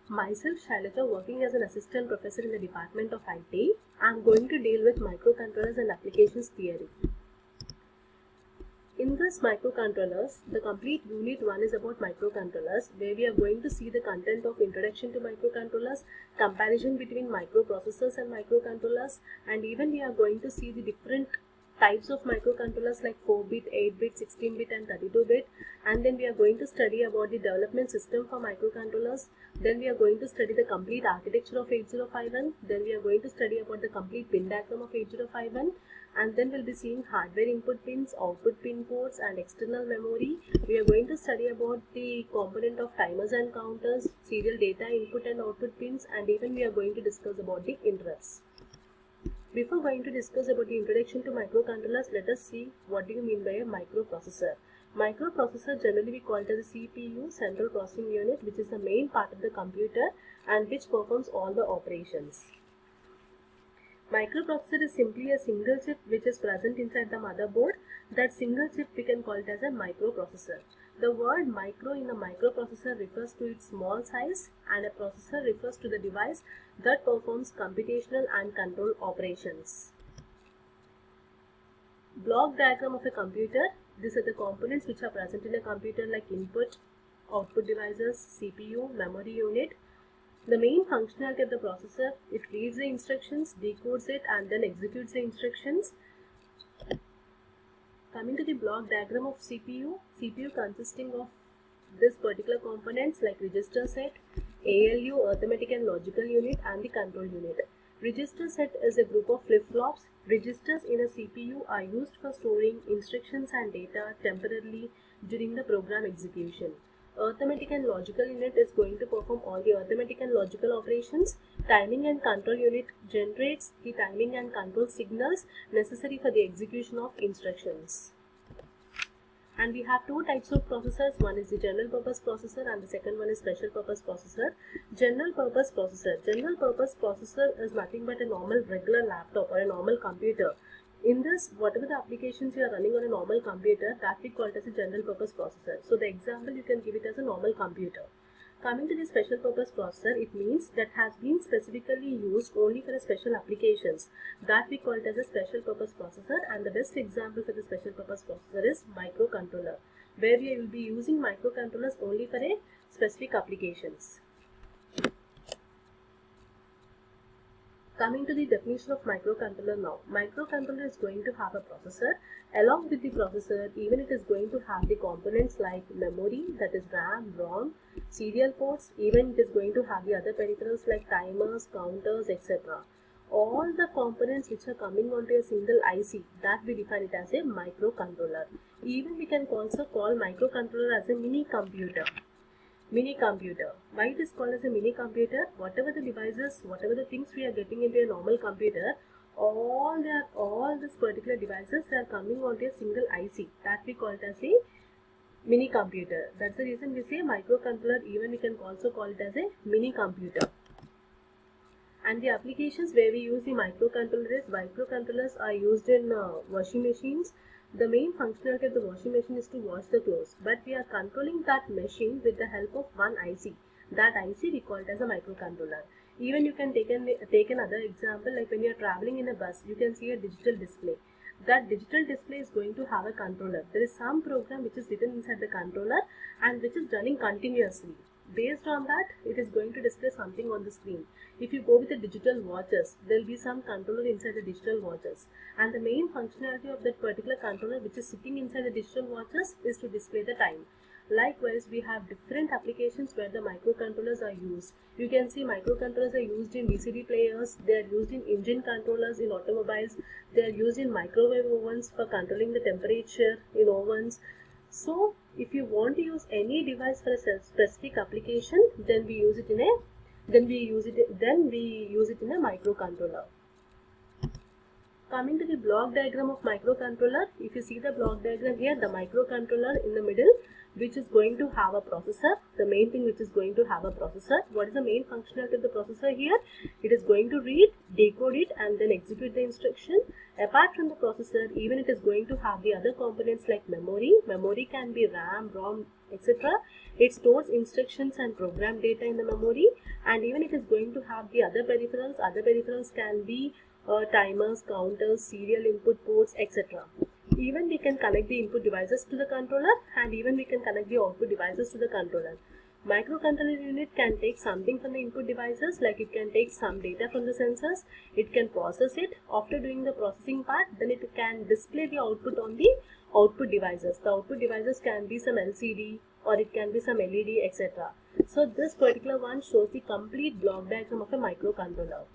Myself, Shailaja, working as an assistant professor in the Department of IT. I am going to deal with microcontrollers and applications theory. In this microcontrollers, the complete unit 1 is about microcontrollers, where we are going to see the content of introduction to microcontrollers, comparison between microprocessors and microcontrollers, and even we are going to see the different types of microcontrollers like 4-bit, 8-bit, 16-bit and 32-bit, and then we are going to study about the development system for microcontrollers. Then we are going to study the complete architecture of 8051. Then we are going to study about the complete pin diagram of 8051, and then we'll be seeing hardware input pins, output pin ports and external memory. We are going to study about the component of timers and counters, serial data input and output pins, and even we are going to discuss about the interrupts. Before going to discuss about the introduction to microcontrollers, let us see what do you mean by a microprocessor. Microprocessor generally we call it as a CPU, central processing unit, which is the main part of the computer and which performs all the operations. Microprocessor is simply a single chip which is present inside the motherboard. That single chip we can call it as a microprocessor. The word micro in a microprocessor refers to its small size, and a processor refers to the device that performs computational and control operations. Block diagram of a computer. These are the components which are present in a computer like input, output devices, CPU, memory unit. The main functionality of the processor, it reads the instructions, decodes it and then executes the instructions. Coming to the block diagram of CPU consisting of this particular components like register set, ALU, arithmetic and logical unit, and the control unit. Register set is a group of flip-flops. Registers in a CPU are used for storing instructions and data temporarily during the program execution. Arithmetic and logical unit is going to perform all the arithmetic and logical operations. Timing and control unit generates the timing and control signals necessary for the execution of instructions. And we have two types of processors. One is the general purpose processor and the second one is special purpose processor. General purpose processor. General purpose processor is nothing but a normal regular laptop or a normal computer. In this, whatever the applications you are running on a normal computer, that we call it as a general purpose processor. So the example you can give it as a normal computer. Coming to the special purpose processor, it means that has been specifically used only for a special applications. That we call it as a special purpose processor, and the best example for the special purpose processor is microcontroller, where we will be using microcontrollers only for a specific applications. Coming to the definition of microcontroller now. Microcontroller is going to have a processor. Along with the processor, even it is going to have the components like memory, that is RAM, ROM, serial ports, even it is going to have the other peripherals like timers, counters, etc. All the components which are coming onto a single IC, that we define it as a microcontroller. Even we can also call microcontroller as a mini computer. Mini computer. Why it is called as a mini computer? Whatever the devices, whatever the things we are getting into a normal computer, all these particular devices are coming onto a single IC. That we call it as a mini computer. That's the reason we say microcontroller. Even we can also call it as a mini computer. And the applications where we use the microcontrollers are used in washing machines. The main functionality of the washing machine is to wash the clothes, but we are controlling that machine with the help of one IC. That IC we call it as a microcontroller. Even you can take another example, like when you are traveling in a bus, you can see a digital display. That digital display is going to have a controller. There is some program which is written inside the controller and which is running continuously. Based on that, it is going to display something on the screen. If you go with the digital watches, there will be some controller inside the digital watches, and the main functionality of that particular controller which is sitting inside the digital watches is to display the time. Likewise, we have different applications where the microcontrollers are used. You can see microcontrollers are used in VCD players, they are used in engine controllers in automobiles, they are used in microwave ovens for controlling the temperature in ovens. So, if you want to use any device for a specific application, then we use it in a microcontroller. Coming to the block diagram of microcontroller, if you see the block diagram here, the microcontroller in the middle, which is going to have a processor, the main thing which is going to have a processor. What is the main functionality of the processor here? It is going to read, decode it, and then execute the instruction. Apart from the processor, even it is going to have the other components like memory. Memory can be RAM, ROM, etc. It stores instructions and program data in the memory, and even it is going to have the other peripherals. Other peripherals can be timers, counters, serial input ports, etc. Even we can connect the input devices to the controller, and even we can connect the output devices to the controller. Microcontroller unit can take something from the input devices, like it can take some data from the sensors, it can process it. After doing the processing part, then it can display the output on the output devices. The output devices can be some LCD or it can be some LED, etc. So this particular one shows the complete block diagram of a microcontroller.